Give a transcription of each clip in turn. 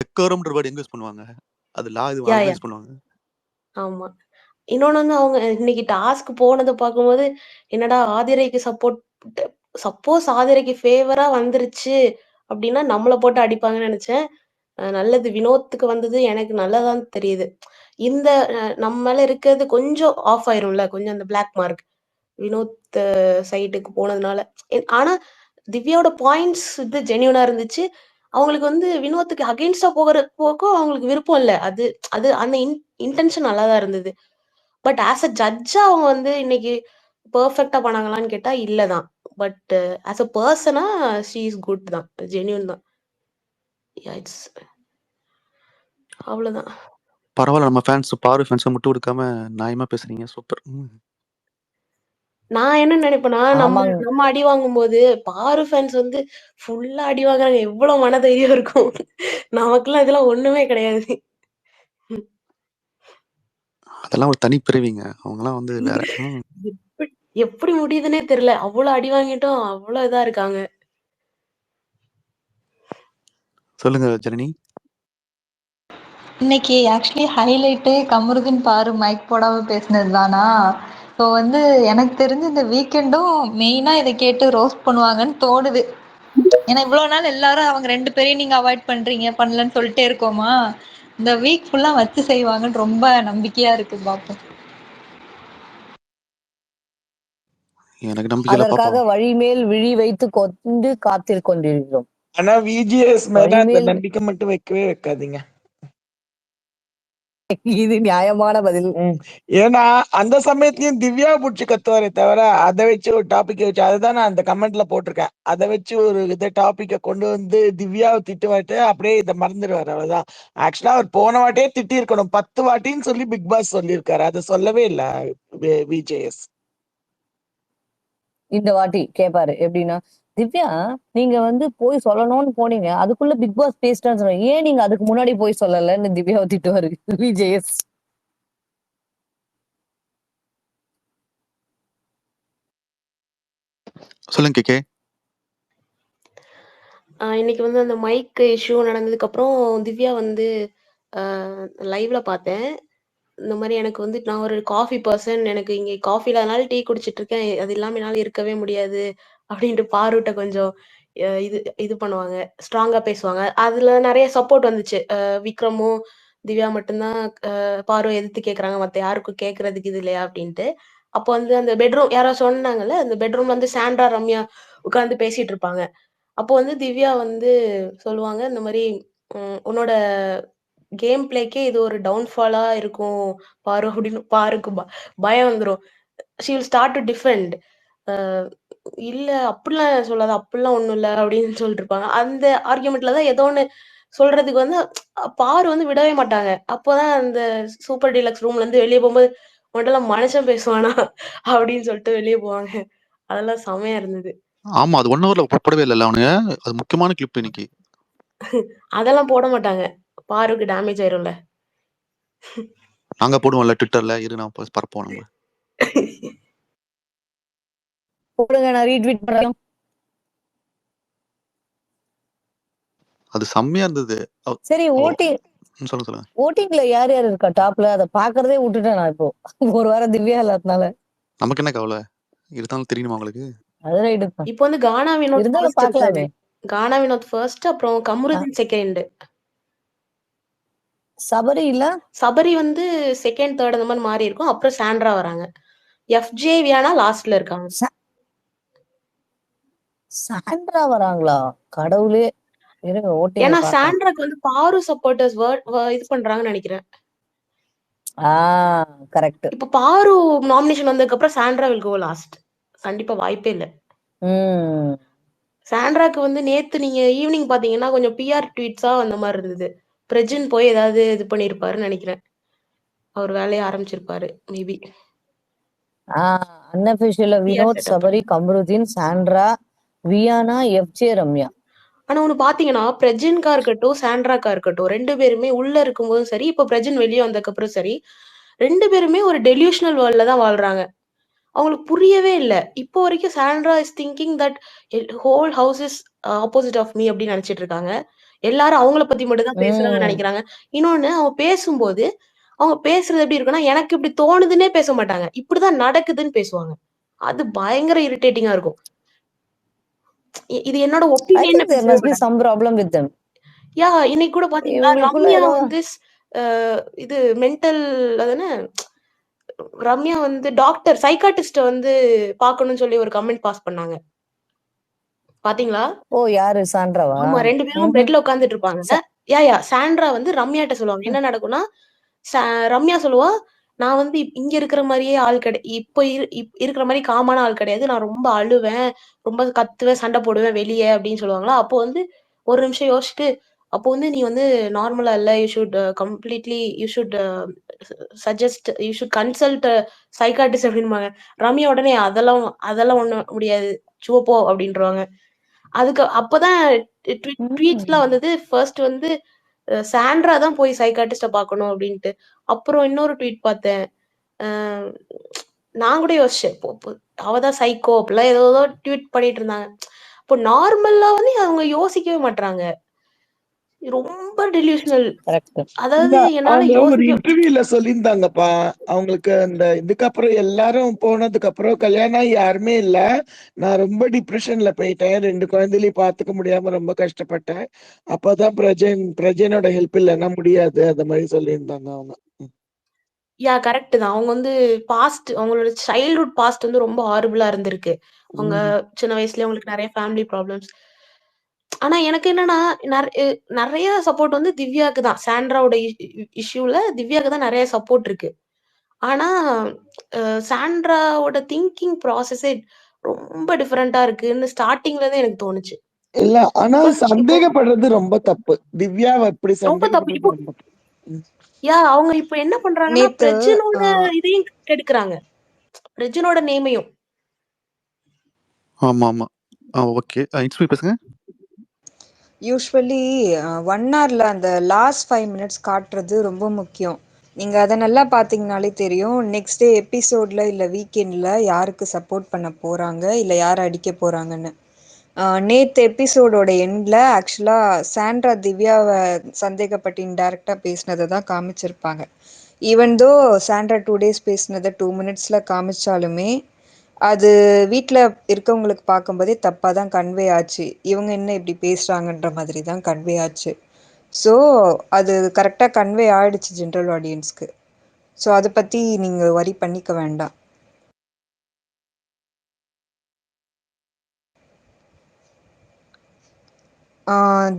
டெக்கோரம்ன்ற word எங்க use பண்ணுவாங்க? அது லா இது யா அதுதான் யா யூஸ் பண்ணுவாங்க. ஆமா. இன்னொன்னு வந்து அவங்க இன்னைக்கு டாஸ்க் போனத பார்க்கும்போது, என்னடா ஆதிரைக்கு சப்போஸ் ஆதிரைக்கு ஃபேவரா வந்துருச்சு அப்படின்னா, நம்மள போட்டு அடிப்பாங்கன்னு நெனச்சேன். நல்லது வினோத்துக்கு வந்தது எனக்கு நல்லதான்னு தெரியுது. இந்த நம்ம மேல இருக்கிறது கொஞ்சம் ஆஃப் ஆயிரும்ல. கொஞ்சம் அந்த பிளாக் மார்க். வினோத் சைடுக்கு போனதுனால. ஆனா திவ்யாவோட பாயிண்ட்ஸ் வந்து ஜென்யூனா இருந்துச்சு. அவங்களுக்கு வந்து வினோத்துக்கு அகைன்ஸ்டா போகும் அவங்களுக்கு விருப்பம் இல்ல. அது அது அந்த இன்டென்ஷன் நல்லா தான் இருந்தது. பட் ஆஸ் அ ஜட்ஜா அவங்க வந்து இன்னைக்கு பெர்ஃபெக்ட்டா பண்ணாங்களான்னு கேட்டா இல்ல தான். But as a persona she is good தான். ஜென்யூன் தான். யா இட்ஸ் அவ்வளோதான். பரவால்ல நம்ம ஃபேன்ஸ் பாரு ஃபேன்ஸ முட்டு குடுக்காம நியாயமா பேசுறீங்க. சூப்பர். நான் என்ன நினைப்பேன்னா, நம்ம ஆமாங்க. நம்ம அடி வாங்கும்போது, பாரு ஃபேன்ஸ் வந்து ஃபுல்லா அடி வாங்குறாங்க. எவ்வளோ மனதைரியம் இருக்கும். நமக்கெல்லாம் இதெல்லாம் ஒண்ணுமே கிடையாது. அதெல்லாம் ஒரு தனி பிறவிங்க. அவங்கலாம் வந்து வேற. எப்படி எப்படி முடியுதுன்னே தெரியல. அவ்வளோ அடி வாங்கிட்டும் அவ்வளோ இதா இருக்காங்க. சொல்லுங்க ஜனனி. இன்னைக்கு ஆக்சுவலி ஹைலைட்டே கமருதீன் பாரு மைக் போடாம பேசினது தானா. ஸோ வந்து எனக்கு தெரிஞ்சு இந்த வீக்கெண்டும் மெயினா இதை கேட்டு ரோஸ்ட் பண்ணுவாங்கன்னு தோணுது. ஏன்னா இவ்வளோ நாள் எல்லாரும் அவங்க 2 பேரையும் நீங்க அவாய்ட் பண்றீங்க பண்ணலன்னு சொல்லிட்டே இருக்கோமா, இந்த வீக் ஃபுல்லா வச்சு செய்வாங்கன்னு ரொம்ப நம்பிக்கையா இருக்கு. பார்ப்போம். எனக்கு நம்பிக்கை இல்ல, அதற்காக பாப்போம். வழிமேல் விழி வைத்து கொண்டு காத்திருக் கொண்டிருக்கிறோம். ஆனா விஜிஎஸ் மேல அந்த வழிமேல் நம்பிக்கை மட்டும் வைக்கவே வைக்காதீங்க. இது நியாயமான பதில். ஏன்னா அந்த சமயத்துலயும் திவ்யா புடிச்சு கத்துவாரே தவிர அதை வச்சு ஒரு டாபிக் வச்சு அதுதான் நான் அந்த கமெண்ட்ல போட்டிருக்கேன். அதை வச்சு ஒரு இதை டாபிக்கை கொண்டு வந்து திவ்யாவை திட்டுவாட்டு அப்படியே இதை மறந்துடுவாரு. அவ்வளவுதான். ஆக்சுவலா அவர் போன வாட்டியே திட்டி இருக்கணும். 10 வாட்டின்னு சொல்லி பிக் பாஸ் சொல்லியிருக்காரு. அதை சொல்லவே இல்லை விஜேஎஸ். இந்த வாட்டி கேட்பாரு எப்படின்னா, திவ்யா நீங்க வந்து போய் சொல்லணும்னு போனீங்க, அதுக்குள்ள பிக் பாஸ் பேசிட்டான்னு சொன்னீங்க, ஏன் நீங்க அதுக்கு முன்னாடி போய் சொல்லலன்னு திவ்யாவை திட்டுவாரு விஜேஎஸ். சொல்லுங்க கேக்கே. இன்னைக்கு வந்து அந்த மைக் இஷ்யூ நடந்ததுக்கப்புறம் திவ்யா வந்து லைவ்ல பார்த்தேன். இந்த மாதிரி எனக்கு வந்து நான் ஒரு காஃபி பர்சன், எனக்கு இங்கே காஃபி இல்லாதனால டீ குடிச்சிட்டு இருக்கேன், அது இல்லாமல் என்னால் இருக்கவே முடியாது அப்படின்ட்டு பாருட்ட கொஞ்சம் இது இது பண்ணுவாங்க, ஸ்ட்ராங்காக பேசுவாங்க. அதில் நிறைய சப்போர்ட் வந்துச்சு. விக்ரமும் திவ்யா மட்டும்தான் பாரு எதிர்த்து கேட்குறாங்க, மற்ற யாருக்கும் கேட்கறதுக்கு இது இல்லையா அப்படின்ட்டு. அப்போ வந்து அந்த பெட்ரூம் யாரோ சொன்னாங்கல்ல, அந்த பெட்ரூம்ல வந்து சாண்ட்ரா ரம்யா உட்காந்து பேசிட்டு இருப்பாங்க. அப்போ வந்து திவ்யா வந்து சொல்லுவாங்க, இந்த மாதிரி உன்னோட கேம் பிளேக்கே இது ஒரு டவுன்ஃபாலா இருக்கும் பாரு அப்படின்னு. பாருக்கு பயம் வந்துரும். She will start to defend. இல்ல அப்படிலாம் சொல்லாத, அப்படிலாம் ஒண்ணும் இல்ல அப்படின்னு சொல்லிட்டு இருப்பாங்க. அந்த ஆர்குமெண்ட்ல தான் ஏதோ ஒண்ணு சொல்றதுக்கு வந்து பாரு வந்து விடவே மாட்டாங்க. அப்போதான் அந்த சூப்பர் டீலக்ஸ் ரூம்ல இருந்து வெளியே போகும்போது, உன்ட்டெல்லாம் மனுஷன் பேசுவானா அப்படின்னு சொல்லிட்டு வெளியே போவாங்க. அதெல்லாம் செமையா இருந்தது. ஆமா, அது 1 ஹவர்ல போடவே இல்ல அவனுங்க. அது முக்கியமான கிளிப் இன்னைக்கு. அதெல்லாம் போட மாட்டாங்க, பாருக்கு டேமேஜ் ஆயிரும்ல. நாங்க போடுவோம்ல ட்விட்டர்ல. இரு நான் பரப்போம் நம்ம. போடுங்க, நான் ரீட்வீட் பண்றேன். அது செம்மையா இருந்தது. சரி, ஓட்டிங் சொல்லுங்க. ஓட்டிங்ல யார் யார் இருக்கா டாப்ல? அதை பாக்குறதே விட்டுட்டேன் நான் இப்போ. ஒரு வாரம் திவ்யா இல்லாதனால. நமக்கு என்ன கவலை, இருந்தாலும் தெரியுமா உங்களுக்கு? அது ரைட்டு தான். இப்போ வந்து கானா வினோத் இருந்தாலும் ஃபர்ஸ்ட் இருக்காரு. பாக்கலாமே. கானா வினோத் ஃபர்ஸ்ட், அப்புறம் கமருதீன் செகண்ட். சபரி இல்ல, சபரி வந்து செகண்ட் தேர்ட் அந்த மாதிரி மாறி இருக்கும். அப்புறம் சாண்ட்ரா வராங்க. எஃப்ஜே வியானா லாஸ்ட்ல இருக்காங்க. சாண்ட்ரா வராங்களா? கடவுளே. இருங்க ஓட்டிங்க ஏன்னா பாக்கலாம். சாண்ட்ராக்கு வந்து பாரு சப்போர்ட்டர்ஸ் இது பண்றாங்கன்னு நினைக்கிறேன். கரெக்ட். இப்ப பாரு நாமினேஷன் வந்ததுக்கு அப்புறம் சாண்ட்ரா வில் கோ லாஸ்ட். கண்டிப்பா வாய்ப்பே இல்ல. சாண்ட்ராக்கு வந்து நேத்து நீங்க ஈவினிங் பாத்தீங்கன்னா கொஞ்சம் பிஆர் ட்வீட்ஸா அந்த மாதிரி இருந்தது. பிரஜின் போய் ஏதாவது இது பண்ணிருப்பாருன்னு நினைக்கிறேன். அவர் வேலையை ஆரம்பிச்சிருப்பாரு maybe. Unofficial Vinod, Sabari, Kamarudheen, Sandra, Viana, FJ, Ramya. ஆனா ஒண்ணு பாத்தீங்கன்னா பிரஜின்கா இருக்கட்டும் சாண்ட்ராக்கா இருக்கட்டும் 2 பேருமே உள்ள இருக்கும்போதும் சரி, இப்ப பிரஜின் வெளியே வந்ததுக்கு அப்புறம் சரி, 2 பேருமே ஒரு டெலியூஷனல் வேர்ல்ட்ல தான் வாழ்றாங்க. அவங்களுக்கு புரியவே இல்ல. இப்போ வரைக்கும் Sandra is thinking that whole house is opposite of me அப்படின்னு நினைச்சிட்டு இருக்காங்க. எல்லாரும் அவங்கள பத்தி மட்டும் தான் பேசுறாங்கன்னு ம். நினைக்கிறாங்க. இன்னொன்னு அவங்க பேசும்போது, அவங்க பேசுறது எப்படி இருக்குன்னா, எனக்கு இப்படி தோணுதுன்னே பேச மாட்டாங்க. இப்படிதான் நடக்குதுன்னு பேசுவாங்க. அது பயங்கர இரிட்டேட்டிங்கா இருக்கும். இது என்னோட I ஒப்பீனியன்னு think there பேசவே must be மாட்டாங்க. some problem with them. இன்னைக்கு கூட பாத்தீங்களா, இவங்களுக்குள்ள ரம்யா ஏதோ வந்து இது மென்டல் அதுன்னு ரம்யா வந்து டாக்டர் சைக்காட்டிஸ்ட வந்து பாக்கணும்னு சொல்லி ஒரு கமெண்ட் பாஸ் பண்ணாங்க. பாத்தீங்களா? ஓ யாரு சாண்ட்ராவா? ஆமா 2 பேரும் ம்ஹ்ம். பெட்ல உட்கார்ந்துட்டு இருப்பாங்க. சாண்ட்ரா வந்து ரம்யாட்ட சொல்லுவாங்க. என்ன நடக்கும்னா, ரம்யா சொல்லுவா, "நான் வந்து இங்க இருக்கிற மாரியே ஆள் இப்ப இருக்கிற மாரி காமான ஆள் கிடையாது. நான் ரொம்ப அழுவேன், ரொம்ப கத்துவேன், சண்டை போடுவேன் வெளிய" அப்படின்னு சொல்லுவாங்களா. அப்போ வந்து ஒரு நிமிஷம் யோசிச்சுட்டு, அப்போ வந்து "நீ வந்து நார்மலா இல்ல. யூ ஷுட் கன்சல்ட் சைக்காட்ரிஸ்ட்" அப்படின்பாங்க. ரம்யா உடனே "அதெல்லாம் அதெல்லாம் ஒண்ணும் முடியாது. போ" அப்படின்ருவாங்க. அப்பதான் ட்வீட்ஸ்லாம் ம். வந்தது. ஃபர்ஸ்ட் வந்து சாண்ட்ரா தான் போய் சைக்காட்ரிஸ்ட்ட பார்க்கணும் அப்டின்ட்டு. அப்புறம் இன்னொரு ட்வீட் பார்த்தேன். அ நான் கூட யோசிச்சேன். அவ தான் சைக்கோ அப்டிலாம் ஏதேதோ ட்வீட் பண்ணிட்டு இருந்தாங்க. இப்போ நார்மலா வந்து அவங்க யோசிக்கவே மாட்றாங்க. ரொம்ப டெலியூஷனல். கரெக்ட். அதாவது என்னால அவங்க ஒரு யோசிக்க இன்டர்வியூல சொல்லியிருந்தாங்கப்பா. அவங்களுக்கு அந்த இதுக்கப்புறம் எல்லாரும் போனதுக்கு அப்புறம் கல்யாணம் ஆகி யாருமே இல்ல. நான் ரொம்ப டிப்ரஷன்ல போயிட்டேன். 2 குழந்தைகளையும் பார்த்துக்க முடியாம ரொம்ப கஷ்டப்பட்டேன். அப்பதான் பிரஜனோட ஹெல்ப் இல்லன்னா முடியாது. அந்த மாரி சொல்லியிருந்தாங்க அவங்க. கரெக்ட் தான். அவங்க வந்து அவங்களோட சைல்ட்ஹுட் பாஸ்ட் வந்து ரொம்ப ஹாரிபிளா இருந்திருக்கு. அவங்க ம். சின்ன வயசுலயே அவங்களுக்கு நெறைய ஃபேமிலி ப்ராப்ளம்ஸ். ஆனா எனக்கு என்னன்னா, நெறைய சப்போர்ட் வந்து திவ்யாக்கு தான். சாண்ட்ராவோட இஷ்யூல திவ்யாக்கு தான் நெறைய சப்போர்ட் இருக்கு. ஆனா, சாண்ட்ராவோட திங்கிங் ப்ராசஸே ரொம்ப டிஃபரெண்ட்டா இருக்குன்னு ஸ்டார்ட்டிங்ல தான் எனக்கு தோணுச்சு. இல்ல. ஆனா பிகாஸ் இப்போ சந்தேகப்படுறது ரொம்ப தப்பு. திவ்யாவ இப்படி ரொம்ப தப்பு. இப்போ சந்தேகப்படுறது ரொம்ப தப்பு. ம். அவங்க இப்ப என்ன பண்றாங்கன்னா, நேத்து பிரஜினோட இதையும் கெடுக்குறாங்க. பிரஜினோட நேமையும். ஆமாமா. ஓகே. இன்ஸ்பி பேசுங்க. யூஸ்வலி 1 ஹார்ல அந்த லாஸ்ட் 5 மினிட்ஸ் காட்டுறது ரொம்ப முக்கியம். நீங்க அத நல்லா பார்த்தீங்கனாலே தெரியும். நெக்ஸ்ட் டே எபிசோட்ல இல்ல வீக்கெண்ட்ல யாருக்கு சப்போர்ட் பண்ண போறாங்க, இல்ல யார் அடிக்க போறாங்கன்னு. நேத்து எபிசோடோட எண்ட்ல ஆக்சுவலா சாண்ட்ரா திவ்யாவ சந்தேகப்பட்டு இன்டைரக்ட்டா பேசினத தான் காமிச்சிருப்பாங்க. ஈவன் தோ சாண்ட்ரா 2 டேஸ் பேசினத 2 மினிட்ஸ்ல காமிச்சாலுமே, அது வீட்ல இருக்கவங்களுக்கு பார்க்கும்போதே தப்பா தான் கன்வே ஆச்சு. இவங்க என்ன இப்படி பேசுறாங்கன்ற மாதிரி தான் கன்வே ஆச்சு. ஸோ, அது கரெக்ட்டா கன்வே ஆயிடுச்சு ஜெனரல் ஆடியன்ஸ்க்கு. ஸோ, அத பத்தி நீங்க வொரி பண்ணிக்க வேண்டாம்.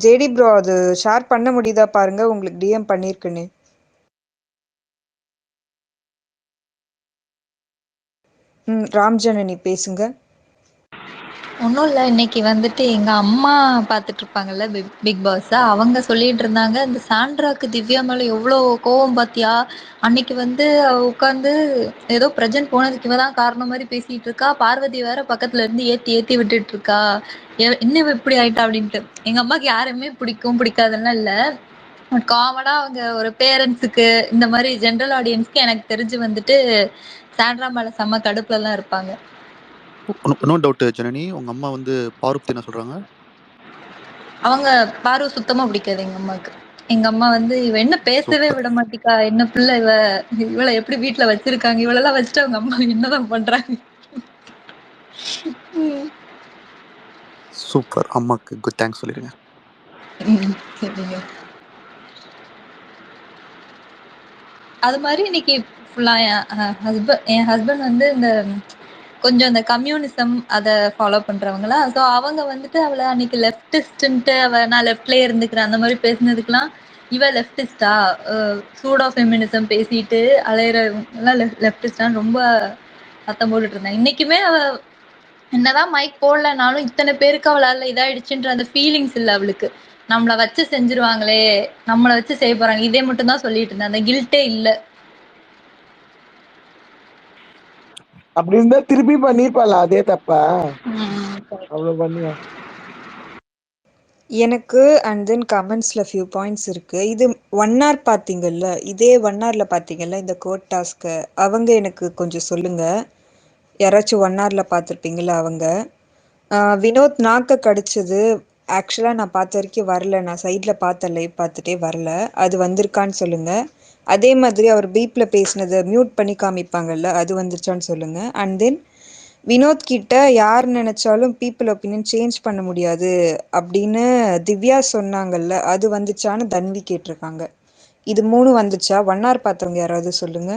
ஜேடி ப்ரோ அது ஷேர் பண்ண முடியுதா பாருங்க. உங்களுக்கு டிஎம் பண்ணியிருக்கேனே. ராம் ஜனனி பேசுங்க. ஒன்றும் இல்லை, இன்னைக்கு வந்துட்டு எங்கள் அம்மா பார்த்துட்டு இருப்பாங்கல்ல பிக் பாஸ், அவங்க சொல்லிட்டு இருந்தாங்க இந்த சாண்ட்ராக்கு திவ்யா மேலே எவ்வளோ கோவம் பார்த்தியா, அன்னைக்கு வந்து அவ உட்காந்து ஏதோ பிரஜன் போனதுக்கு இவ தான் காரணம் மாதிரி பேசிட்டு இருக்கா, பார்வதி வேற பக்கத்துல இருந்து ஏற்றி ஏற்றி விட்டுட்டு இருக்கா, இன்னும் இப்படி ஆயிட்டா அப்படின்ட்டு. எங்கள் அம்மாவுக்கு யாருமே பிடிக்காதுன்னா இல்லை, காமனாக அவங்க ஒரு பேரண்ட்ஸுக்கு இந்த மாதிரி ஜென்ரல் ஆடியன்ஸ்க்கு எனக்கு தெரிஞ்சு வந்துட்டு சாண்ட்ரா மேலே செம்ம கடுப்புலலாம் இருப்பாங்க. இன்னொரு டவுட் ஜனனி, உங்க அம்மா வந்து பாரு பத்தி என்ன சொல்றாங்க? அவங்க பாரு சுத்தமா பிடிக்காது எங்க அம்மாவுக்கு. எங்க அம்மா வந்து இவ என்ன பேசவே சூப்பர். விட மாட்டிக்கா, என்ன பிள்ளை இவளை எப்படி வீட்டுல வச்சிருக்காங்க, இவளெல்லாம் வச்சுட்டு அவங்க அம்மா என்னதான் பண்றாங்க. சூப்பர். அம்மாக்கு குட் தேங்க்ஸ் சொல்லிருங்க. சரிங்க. அது மாதிரி இன்னைக்கு ஃபுல்லா என் ஹஸ்பண்ட் வந்து இந்த கொஞ்சம் இந்த கம்யூனிசம் அதை ஃபாலோ பண்றவங்களா, ஸோ அவங்க வந்துட்டு அவளை அன்னைக்கு லெஃப்டிஸ்ட்ன்ட்டு நான் லெஃப்ட்லயே இருந்துக்கிறேன் அந்த மாதிரி பேசினதுக்கெல்லாம் இவ லெஃப்டிஸ்டா, சூடோ ஃபெமினிசம் பேசிட்டு அலையிறவங்கலாம் லெஃப்டிஸ்டான்னு ரொம்ப சத்தம் போட்டுட்டு இருந்தா. இன்னைக்குமே அவ என்னதான் மைக் போடலனாலும் இத்தனை பேருக்கு அவளால இதாயிடுச்சுன்ற அந்த ஃபீலிங்ஸ் இல்லை அவளுக்கு. நம்மளை வச்சு செஞ்சிருவாங்களே, நம்மளை வச்சு செய்ய போறாங்க, இதே மட்டும் தான் சொல்லிட்டு இருந்தேன், அந்த கில்ட்டே இல்லை. அப்படி இருந்தா திருப்பி பண்ணிருப்பாளா அதே தப்பா? அவ்வளவு பண்ணியா? எனக்கு அண்ட் தென் கமெண்ட்ஸ்ல ஃபியூ பாயிண்ட்ஸ் இருக்கு. இது 1 ஹார் பார்த்தீங்கல்ல, இதே 1 ஹார்ல பார்த்தீங்கல்ல இந்த கோட் டாஸ்க்கை, அவங்க எனக்கு கொஞ்சம் சொல்லுங்க. யாராச்சும் 1 ஹார்ல பார்த்துருப்பீங்களா அவங்க? வினோத் நாக்க கடிச்சது ஆக்சுவலா நான் பார்த்த வரைக்கும் வரல. நான் சைட்ல பார்த்தேன், லைவ் பார்த்துட்டே வரல. அது வந்திருக்கான்னு சொல்லுங்க. அதே மாதிரி அவர் பீப்ல பேசினதை மியூட் பண்ணி காமிப்பாங்கல்ல, அது வந்துருச்சான்னு சொல்லுங்க. அண்ட் தென் வினோத் கிட்ட யார் நினைச்சாலும் பீப்புள் ஒப்பீனியன் சேஞ்ச் பண்ண முடியாது அப்படின்னு திவ்யா சொன்னாங்கல்ல, அது வந்துச்சான்னு தன்வி கேட்டிருக்காங்க. இது 3 வந்துச்சா? 1 hour பார்த்தவங்க யாராவது சொல்லுங்க.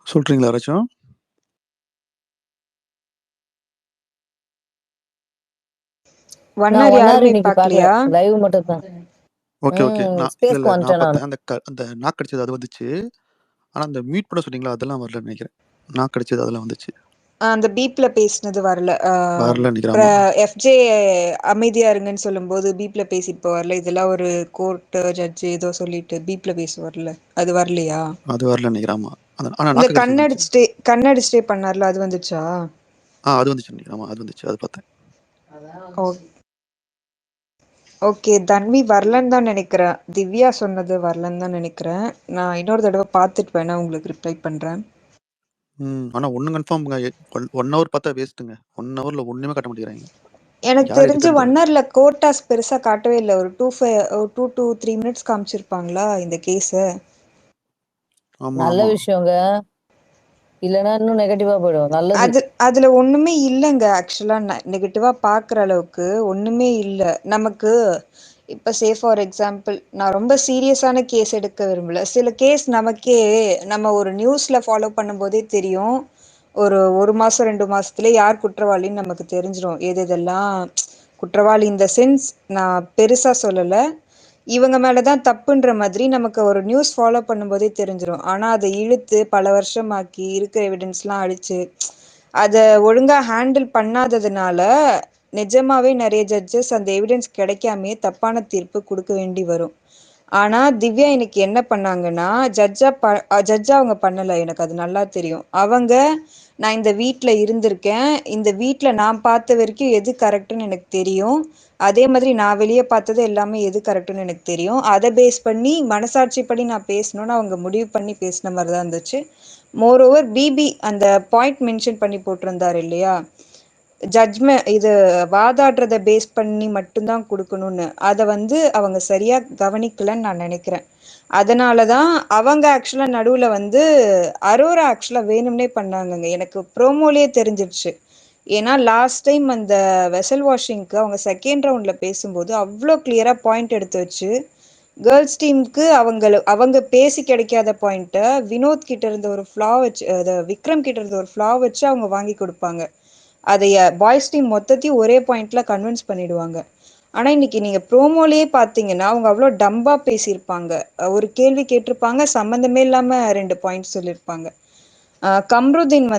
சொல்றீங்களா யாராச்சும்? 1 நான் hour 1 hour யாருமே இன்னைக்கு பார்க்கல, பார்க்கலையா? லைவ் மட்டும் தான். Okay, okay. இல்ல ஸ்பேஸ்க்கு நான் வந்துட்டேன் நான். பார்த்தேன். அந்த நாக்கு கடிச்சது அது வந்துச்சு. ஆனா அந்த மியூட் பண்ண சொன்னீங்களா, அதெல்லாம் வரலன்னு நினைக்கிறேன். நாக்கு கடிச்சது அதெல்லாம் வந்துச்சு. அந்த பீப்ல பேசினது வரல. வரலன்னு நினைக்கிறேன். ஆமா. எஃப்ஜே அமைதியா இருங்கன்னு சொல்லும்போது பீப்ல பேசிட்டு போவார்ல, இதெல்லாம் ஒரு கோர்ட் ஜட்ஜ் ஏதோ சொல்லிட்டு பீப்ல பேசுவார்ல, அது வரலையா? அது வரலன்னு நினைக்கிறேன். ஆமா. ஆனா இந்த நாக்கு கடிச்சது வந்துச்சு. கண்ணடிச்சிட்டே பண்ணார்ல, அது வந்துச்சா? அது வந்துச்சு நினைக்கிறேன். ஆமா, அது வந்துச்சு. அது பார்த்தேன். ஓகே, தன்வி வரலன்னு தான் நினைக்கிறேன். திவ்யா சொன்னது வரலன்னு தான் நினைக்கிறேன். நான் இன்னொரு தடவை பார்த்துட்டு வேணா உங்களுக்கு ரிப்ளை பண்றேன். ஆனா ஒண்ணு கன்ஃபார்ம்ங்க. 1 hour பார்த்தா வேஸ்ட்டுங்க. 1 hourல ஒண்ணுமே காட்ட மாட்டேங்கிறாங்க. எனக்கு யார் தெரிஞ்சு எதுக்குன்னு 1 தெரியல. hourல கோட்டாஸ் பெருசா காட்டவே இல்லை. ஒரு 2 to 3 minutes காமிச்சிருப்பாங்களா இந்த கேஸ? ஆமா, நல்ல ஆமா. விஷயங்க. இல்லைன்னா இன்னும் நெகட்டிவா போயிடும். நல்லது. அதுல ஒண்ணுமே இல்லைங்க. ஆக்சுவலா நெகட்டிவா பாக்குற அளவுக்கு ஒண்ணுமே இல்ல. நமக்கு இப்ப ஃபார் எக்ஸாம்பிள், நான் ரொம்ப சீரியஸான கேஸ் எடுக்க விரும்பல. சில கேஸ் நமக்கே நம்ம ஒரு நியூஸ்ல ஃபாலோ பண்ணும்போதே தெரியும். ஒரு மாசம் 2 மாசத்துலயே யார் குற்றவாளின்னு நமக்கு தெரிஞ்சிடும். எதெல்லாம் குற்றவாளி இந்த சென்ஸ் நான் பெருசா சொல்லல. இவங்க மேலதான் தப்புன்ற மாதிரி நமக்கு ஒரு நியூஸ் ஃபாலோ பண்ணும்போதே தெரிஞ்சிடும். ஆனா அதை இழுத்து பல வருஷமாக்கி இருக்கிற எவிடன்ஸ்லாம் அழிச்சு அதை ஒழுங்கா ஹேண்டில் பண்ணாததுனால நிஜமாவே நிறைய ஜட்ஜஸ் அந்த எவிடன்ஸ் கிடைக்காமயே தப்பான தீர்ப்பு கொடுக்க வேண்டி வரும். ஆனா திவ்யா இன்னைக்கு என்ன பண்ணாங்கன்னா, ஜட்ஜா அவங்க பண்ணல. எனக்கு அது நல்லா தெரியும். அவங்க நான் இந்த வீட்ல இருந்திருக்கேன், இந்த வீட்ல நான் பார்த்த வரைக்கும் எது கரெக்ட்னு எனக்கு தெரியும், அதே மாதிரி நான் வெளியே பார்த்தது எல்லாமே எது கரெக்ட்னு எனக்கு தெரியும், அதை பேஸ் பண்ணி மனசாட்சிப்படி நான் பேசணும்னு அவங்க முடிவு பண்ணி பேசின மாதிரி தான் இருந்துச்சு. மோரோவர் பிபி அந்த பாயிண்ட் மென்ஷன் பண்ணி போட்டிருந்தாரு இல்லையா, ஜட்ஜ்மெண்ட் இது வாதாடுறத பேஸ் பண்ணி மட்டும்தான் கொடுக்கணும்னு, அதை அவங்க சரியா கவனிக்கலன்னு நான் நினைக்கிறேன். அதனாலதான் அவங்க ஆக்சுவலா நடுவுல அரோரா ஆக்சுவலா வேணும்னே பண்ணாங்கங்க. எனக்கு ப்ரோமோலயே தெரிஞ்சிருச்சு. ஏன்னா லாஸ்ட் டைம் அந்த வெசல் வாஷிங்க்கு அவங்க செகண்ட் ரவுண்ட்ல பேசும்போது அவ்வளோ கிளியரா பாயிண்ட் எடுத்து வச்சு கேர்ள்ஸ் டீமுக்கு அவங்க பேசி கிடைக்காத பாயிண்ட்டை வினோத் கிட்ட இருந்த ஒரு ஃப்ளா வச்சு, விக்ரம் கிட்ட இருந்த ஒரு ஃப்ளா வச்சு அவங்க வாங்கி கொடுப்பாங்க. அதைய பாய்ஸ் டீம் மொத்தத்தையும் ஒரே பாயிண்ட்ல கன்வின்ஸ் பண்ணிடுவாங்க. ஆனா இன்னைக்கு நீங்க ப்ரோமோலயே பாத்தீங்கன்னா அவங்க அவ்வளோ டம்பா பேசியிருப்பாங்க. ஒரு கேள்வி கேட்டிருப்பாங்க, சம்மந்தமே இல்லாம 2 பாயிண்ட் சொல்லியிருப்பாங்க. கம்ருதீன்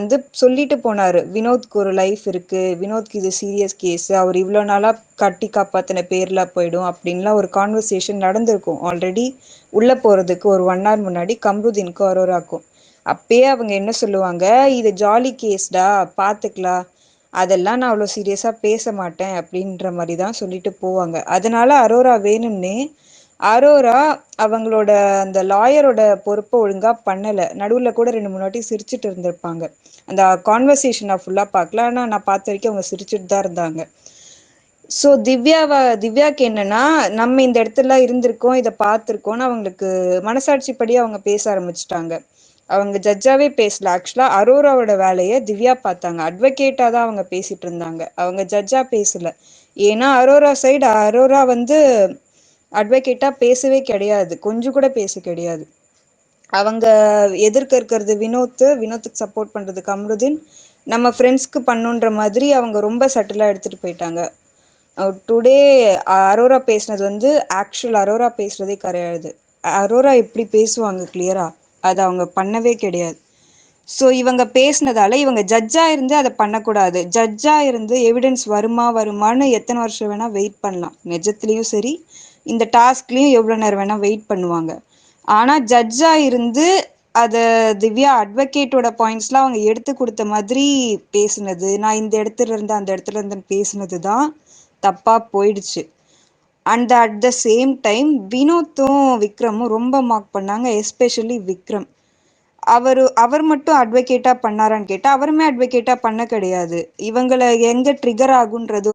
சொல்லிட்டு போனாரு, வினோத்க்கு ஒரு லைஃப் இருக்கு, வினோத்க்கு இது சீரியஸ் கேஸ், அவர் இவ்வளோ நாளா கட்டி காப்பாத்தின பேர்லாம் போயிடும் அப்படின்லாம் ஒரு கான்வர்சேஷன் நடந்திருக்கும் ஆல்ரெடி. உள்ள போறதுக்கு ஒரு 1 hour முன்னாடி கம்ருதீனுக்கும் அரோராக்கும். அப்பயே அவங்க என்ன சொல்லுவாங்க, இது ஜாலி கேஸ்டா பாத்துக்கலாம், அதெல்லாம் நான் அவ்வளோ சீரியஸா பேச மாட்டேன் அப்படின்ற மாதிரி தான் சொல்லிட்டு போவாங்க. அதனால அரோரா வேணும்னே அரோரா அவங்களோட அந்த லாயரோட பொறுப்பை ஒழுங்கா பண்ணல. நடுவுல கூட 2-3 வாட்டி சிரிச்சுட்டு இருந்திருப்பாங்க. அந்த கான்வர்சேஷனை ஃபுல்லா பார்க்கல, ஆனா நான் பார்த்த வரைக்கும் அவங்க சிரிச்சுட்டு தான் இருந்தாங்க. ஸோ திவ்யாக்கு என்னன்னா, நம்ம இந்த இடத்துல இருந்திருக்கோம், இதை பார்த்துருக்கோம்னு அவங்களுக்கு மனசாட்சிப்படி அவங்க பேச ஆரம்பிச்சுட்டாங்க. அவங்க ஜட்ஜாவே பேசல. ஆக்சுவலா அரோராவோட வேலையை திவ்யா பார்த்தாங்க. அட்வொகேட்டா தான் அவங்க பேசிட்டு இருந்தாங்க, அவங்க ஜட்ஜா பேசல. ஏன்னா அரோரா அட்வொகேட்டா பேசவே கிடையாது, கொஞ்சம் கூட பேச கிடையாது. அவங்க எதிர்க்க இருக்கிறது வினோத்துக்கு சப்போர்ட் பண்றது கம்ருதீன், நம்ம ஃப்ரெண்ட்ஸ்க்கு பண்ணுன்ற மாதிரி அவங்க ரொம்ப சட்டிலா எடுத்துட்டு போயிட்டாங்க. டுடே அரோரா பேசுனது ஆக்சுவல் அரோரா பேசுறதே கிடையாது. அரோரா எப்படி பேசுவாங்க கிளியரா, அதை அவங்க பண்ணவே கிடையாது. ஸோ இவங்க பேசினதால இவங்க ஜட்ஜா இருந்து அதை பண்ணக்கூடாது. ஜட்ஜா இருந்து எவிடன்ஸ் வருமானு எத்தனை வருஷம் வேணா வெயிட் பண்ணலாம். நிஜத்துலயும் சரி, இந்த டாஸ்க்லயும் எவ்வளவு நேரம் வேணா வெயிட் பண்ணுவாங்க. ஆனா ஜட்ஜா இருந்து அதை திவ்யா அட்வொகேட்டோட பாயிண்ட்ஸ்லாம் அவங்க எடுத்து கொடுத்த மாதிரி பேசுனது, நான் இந்த இடத்துல இருந்து அந்த இடத்துல இருந்து பேசுனது தான் தப்பா போயிடுச்சு. And at the same time வினோத்தும் விக்ரமும் ரொம்ப மார்க் பண்ணாங்க, எஸ்பெஷலி விக்ரம். அவர் மட்டும் அட்வொகேட்டா பண்ணாரான்னு கேட்டா அவருமே அட்வொகேட்டா பண்ண கிடையாது. இவங்கள எங்க ட்ரிகர் ஆகுன்றது